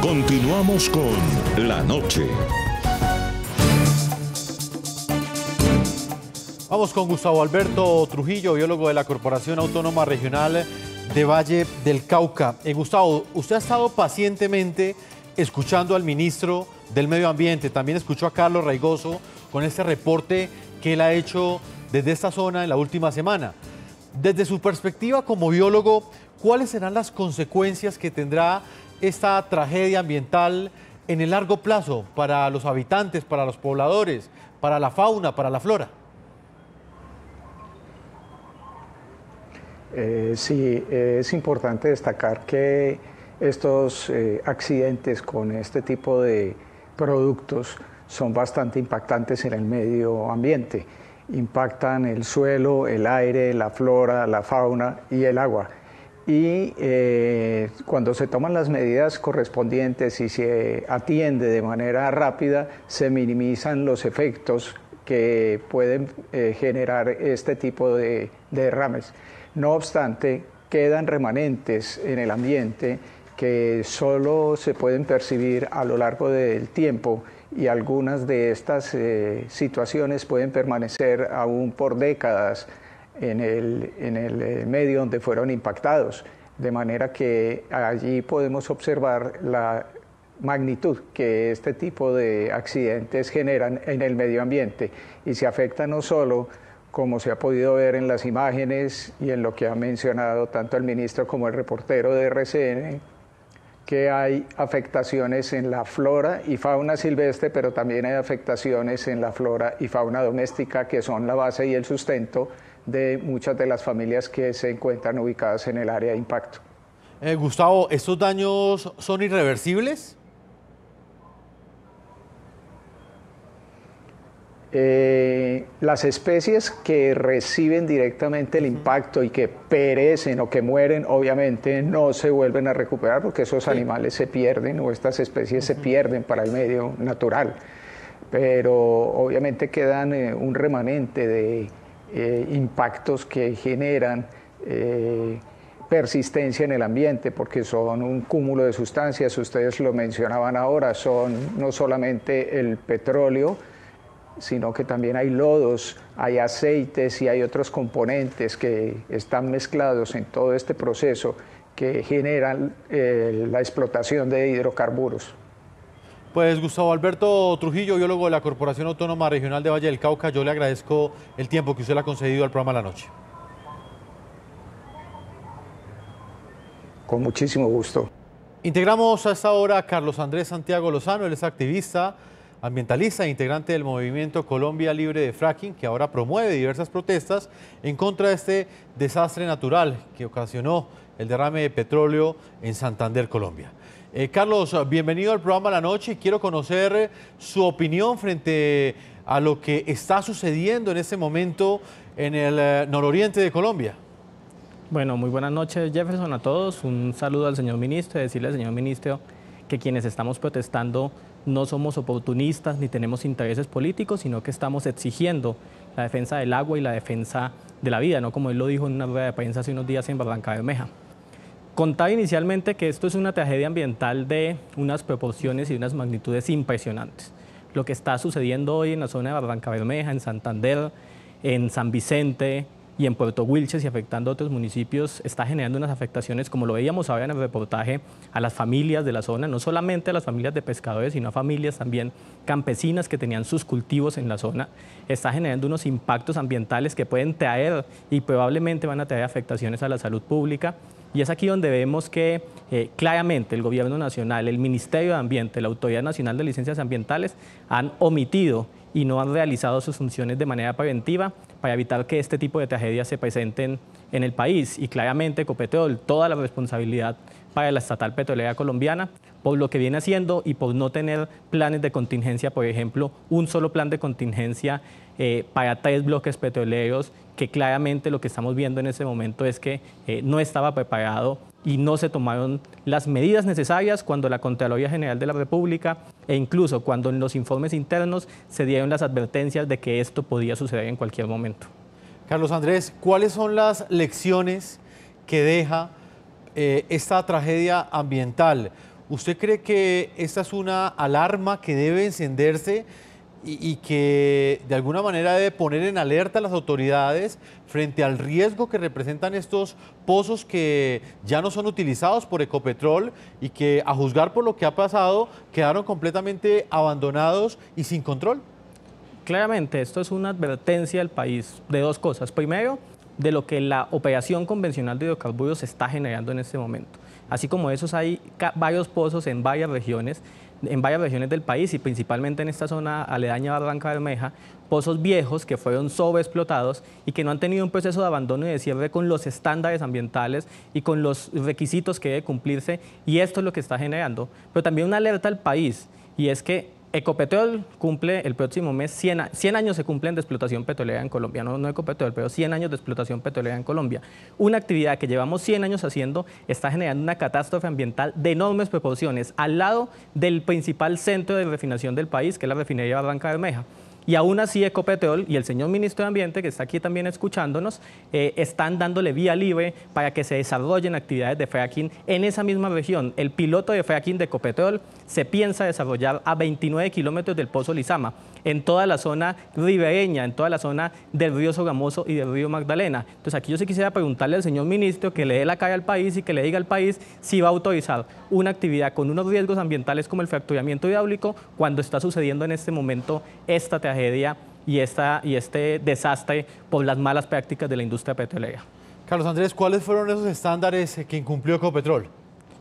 Continuamos con La Noche. Vamos con Gustavo Alberto Trujillo, biólogo de la Corporación Autónoma Regional de Valle del Cauca. Gustavo, usted ha estado pacientemente escuchando al ministro del Medio Ambiente, también escuchó a Carlos Raigoso con este reporte que él ha hecho desde esta zona en la última semana. Desde su perspectiva como biólogo, ¿cuáles serán las consecuencias que tendrá esta tragedia ambiental en el largo plazo para los habitantes, para los pobladores, para la fauna, para la flora? Sí, es importante destacar que estos accidentes con este tipo de productos son bastante impactantes en el medio ambiente. Impactan el suelo, el aire, la flora, la fauna y el agua. Y cuando se toman las medidas correspondientes y se atiende de manera rápida, se minimizan los efectos que pueden generar este tipo de derrames. No obstante, quedan remanentes en el ambiente que solo se pueden percibir a lo largo del tiempo y algunas de estas situaciones pueden permanecer aún por décadas en el medio donde fueron impactados, de manera que allí podemos observar la magnitud que este tipo de accidentes generan en el medio ambiente y se afecta no solo, como se ha podido ver en las imágenes y en lo que ha mencionado tanto el ministro como el reportero de RCN, que hay afectaciones en la flora y fauna silvestre, pero también hay afectaciones en la flora y fauna doméstica, que son la base y el sustento de muchas de las familias que se encuentran ubicadas en el área de impacto. Gustavo, ¿estos daños son irreversibles? Las especies que reciben directamente el impacto y que perecen o que mueren, obviamente no se vuelven a recuperar porque esos animales se pierden o estas especies se pierden para el medio natural. Pero obviamente quedan un remanente de impactos que generan persistencia en el ambiente, porque son un cúmulo de sustancias, ustedes lo mencionaban ahora, son no solamente el petróleo, sino que también hay lodos, hay aceites y hay otros componentes que están mezclados en todo este proceso que generan la explotación de hidrocarburos. Pues Gustavo Alberto Trujillo, biólogo de la Corporación Autónoma Regional de Valle del Cauca, yo le agradezco el tiempo que usted le ha concedido al programa La Noche. Con muchísimo gusto. Integramos a esta hora a Carlos Andrés Santiago Lozano, él es activista, ambientalista e integrante del movimiento Colombia Libre de Fracking, que ahora promueve diversas protestas en contra de este desastre natural que ocasionó el derrame de petróleo en Santander, Colombia. Carlos, bienvenido al programa La Noche y quiero conocer su opinión frente a lo que está sucediendo en este momento en el nororiente de Colombia. Bueno, muy buenas noches, Jefferson, a todos. Un saludo al señor ministro y decirle al señor ministro que quienes estamos protestando no somos oportunistas ni tenemos intereses políticos, sino que estamos exigiendo la defensa del agua y la defensa de la vida, no como él lo dijo en una rueda de prensa hace unos días en Barrancabermeja. Contaba inicialmente que esto es una tragedia ambiental de unas proporciones y unas magnitudes impresionantes. Lo que está sucediendo hoy en la zona de Barrancabermeja, en Santander, en San Vicente y en Puerto Wilches y afectando a otros municipios, está generando unas afectaciones, como lo veíamos ahora en el reportaje, a las familias de la zona, no solamente a las familias de pescadores, sino a familias también campesinas que tenían sus cultivos en la zona. Está generando unos impactos ambientales que pueden traer y probablemente van a traer afectaciones a la salud pública. Y es aquí donde vemos que claramente el Gobierno Nacional, el Ministerio de Ambiente, la Autoridad Nacional de Licencias Ambientales han omitido y no han realizado sus funciones de manera preventiva para evitar que este tipo de tragedias se presenten en el país. Y claramente Ecopetrol, toda la responsabilidad para la estatal petrolera colombiana por lo que viene haciendo y por no tener planes de contingencia, por ejemplo, un solo plan de contingencia para 3 bloques petroleros, que claramente lo que estamos viendo en este momento es que no estaba preparado y no se tomaron las medidas necesarias cuando la Contraloría General de la República e incluso cuando en los informes internos se dieron las advertencias de que esto podía suceder en cualquier momento. Carlos Andrés, ¿cuáles son las lecciones que deja esta tragedia ambiental? ¿Usted cree que esta es una alarma que debe encenderse y que de alguna manera debe poner en alerta a las autoridades frente al riesgo que representan estos pozos que ya no son utilizados por Ecopetrol y que, a juzgar por lo que ha pasado, quedaron completamente abandonados y sin control? Claramente, esto es una advertencia al país de dos cosas. Primero, de lo que la operación convencional de hidrocarburos está generando en este momento. Así como esos, hay varios pozos en varias regiones del país y principalmente en esta zona aledaña a Barranca Bermeja, pozos viejos que fueron sobreexplotados y que no han tenido un proceso de abandono y de cierre con los estándares ambientales y con los requisitos que debe cumplirse, y esto es lo que está generando. Pero también una alerta al país, y es que Ecopetrol cumple el próximo mes 100 años se cumplen de explotación petrolera en Colombia, no Ecopetrol, pero 100 años de explotación petrolera en Colombia. Una actividad que llevamos 100 años haciendo está generando una catástrofe ambiental de enormes proporciones al lado del principal centro de refinación del país, que es la refinería Barranca Bermeja. Y aún así Ecopetrol y el señor ministro de Ambiente, que está aquí también escuchándonos, están dándole vía libre para que se desarrollen actividades de fracking en esa misma región. El piloto de fracking de Ecopetrol se piensa desarrollar a 29 kilómetros del Pozo Lizama, en toda la zona ribereña, en toda la zona del río Sogamoso y del río Magdalena. Entonces aquí yo sí quisiera preguntarle al señor ministro que le dé la cara al país y que le diga al país si va a autorizar una actividad con unos riesgos ambientales como el fracturamiento hidráulico cuando está sucediendo en este momento esta tragedia y este desastre por las malas prácticas de la industria petrolera. Carlos Andrés, ¿cuáles fueron esos estándares que incumplió Ecopetrol?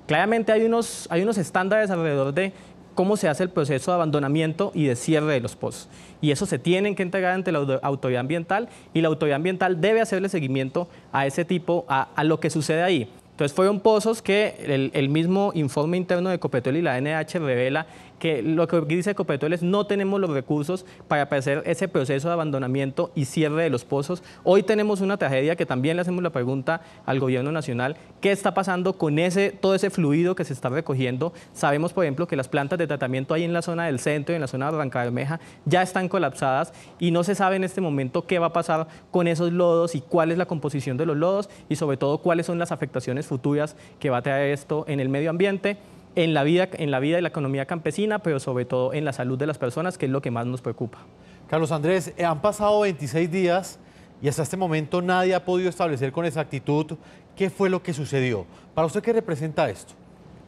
Claramente hay unos estándares alrededor de cómo se hace el proceso de abandonamiento y de cierre de los pozos. Y eso se tienen que entregar ante la autoridad ambiental, y la autoridad ambiental debe hacerle seguimiento a ese tipo, a lo que sucede ahí. Entonces fueron pozos que el mismo informe interno de Ecopetrol y la NH revela que lo que dice Ecopetrol es: no tenemos los recursos para hacer ese proceso de abandonamiento y cierre de los pozos. Hoy tenemos una tragedia que también le hacemos la pregunta al gobierno nacional: ¿qué está pasando con todo ese fluido que se está recogiendo? Sabemos, por ejemplo, que las plantas de tratamiento ahí en la zona del centro y en la zona de Barranca Bermeja ya están colapsadas y no se sabe en este momento qué va a pasar con esos lodos y cuál es la composición de los lodos, y sobre todo cuáles son las afectaciones futuras que va a traer esto en el medio ambiente, en la vida y la economía campesina, pero sobre todo en la salud de las personas, que es lo que más nos preocupa. Carlos Andrés, han pasado 26 días y hasta este momento nadie ha podido establecer con exactitud qué fue lo que sucedió. ¿Para usted qué representa esto?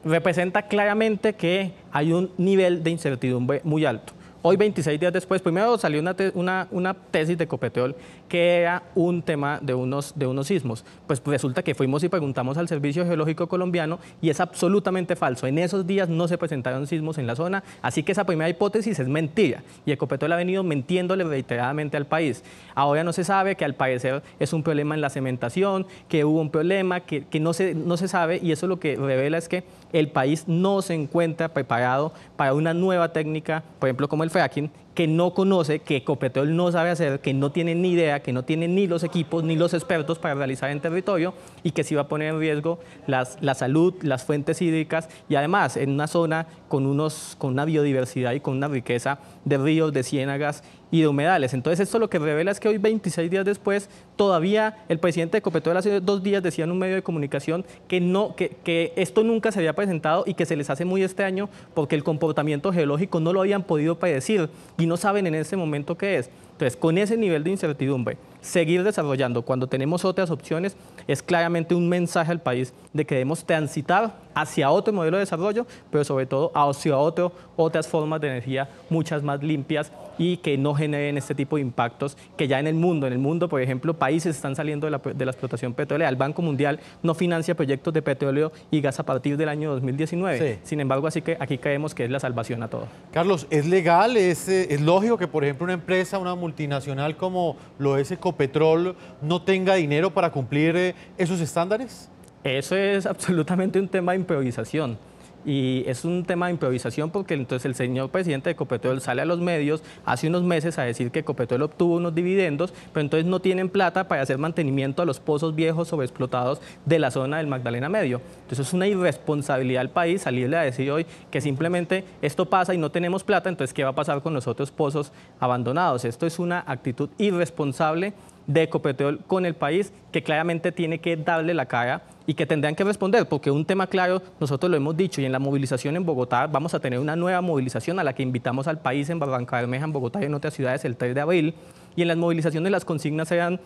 Representa claramente que hay un nivel de incertidumbre muy alto. Hoy, 26 días después, primero salió una tesis de Ecopetrol que era un tema de unos sismos. Pues resulta que fuimos y preguntamos al Servicio Geológico Colombiano y es absolutamente falso. En esos días no se presentaron sismos en la zona, así que esa primera hipótesis es mentira. Y Ecopetrol ha venido mintiéndole reiteradamente al país. Ahora no se sabe, que al parecer es un problema en la cementación, que hubo un problema, que no se sabe, y eso lo que revela es que el país no se encuentra preparado para una nueva técnica, por ejemplo, como el fracking, que no conoce, que Ecopetrol no sabe hacer, que no tiene ni idea, que no tiene ni los equipos ni los expertos para realizar en territorio, y que sí va a poner en riesgo la salud, las fuentes hídricas, y además en una zona con una biodiversidad y con una riqueza de ríos, de ciénagas y de humedales. Entonces esto lo que revela es que hoy, 26 días después, todavía el presidente de Ecopetrol hace 2 días decía en un medio de comunicación que esto nunca se había presentado y que se les hace muy extraño porque el comportamiento geológico no lo habían podido predecir y no saben en este momento qué es. Entonces, con ese nivel de incertidumbre, seguir desarrollando cuando tenemos otras opciones es claramente un mensaje al país de que debemos transitar hacia otro modelo de desarrollo, pero sobre todo hacia otras formas de energía muchas más limpias y que no generen este tipo de impactos que ya en el mundo, por ejemplo, países están saliendo de la explotación petrolera. El Banco Mundial no financia proyectos de petróleo y gas a partir del año 2019. Sí. Sin embargo, así que aquí creemos que es la salvación a todo. Carlos, ¿es legal, es lógico que, por ejemplo, una empresa, una multinacional como lo es Ecopetrol, no tenga dinero para cumplir esos estándares? Eso es absolutamente un tema de improvisación. Y es un tema de improvisación porque entonces el señor presidente de Ecopetrol sale a los medios hace unos meses a decir que Ecopetrol obtuvo unos dividendos, pero entonces no tienen plata para hacer mantenimiento a los pozos viejos sobreexplotados de la zona del Magdalena Medio. Entonces es una irresponsabilidad del país salirle a decir hoy que simplemente esto pasa y no tenemos plata, entonces ¿qué va a pasar con los otros pozos abandonados? Esto es una actitud irresponsable de Ecopetrol con el país, que claramente tiene que darle la cara y que tendrán que responder, porque un tema claro, nosotros lo hemos dicho, y en la movilización en Bogotá vamos a tener una nueva movilización a la que invitamos al país en Barrancabermeja, en Bogotá y en otras ciudades el 3 de abril, y en las movilizaciones las consignas eran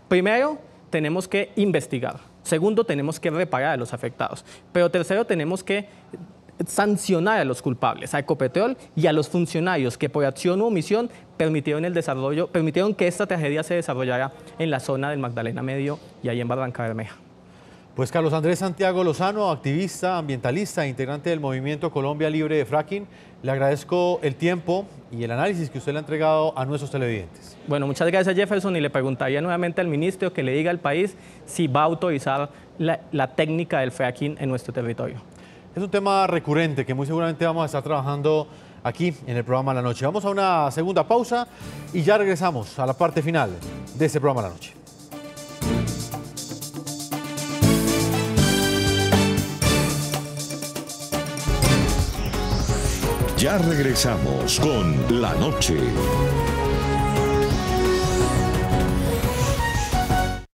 primero, tenemos que investigar, segundo, tenemos que reparar a los afectados, pero tercero, tenemos que sancionar a los culpables, a Ecopetrol y a los funcionarios que por acción u omisión permitieron que esta tragedia se desarrollara en la zona del Magdalena Medio y ahí en Barrancabermeja. Pues Carlos Andrés Santiago Lozano, activista, ambientalista, integrante del Movimiento Colombia Libre de Fracking, le agradezco el tiempo y el análisis que usted le ha entregado a nuestros televidentes. Bueno, muchas gracias, Jefferson, y le preguntaría nuevamente al ministro que le diga al país si va a autorizar la técnica del fracking en nuestro territorio. Es un tema recurrente que muy seguramente vamos a estar trabajando aquí en el programa La Noche. Vamos a una segunda pausa y ya regresamos a la parte final de este programa La Noche. Ya regresamos con La Noche.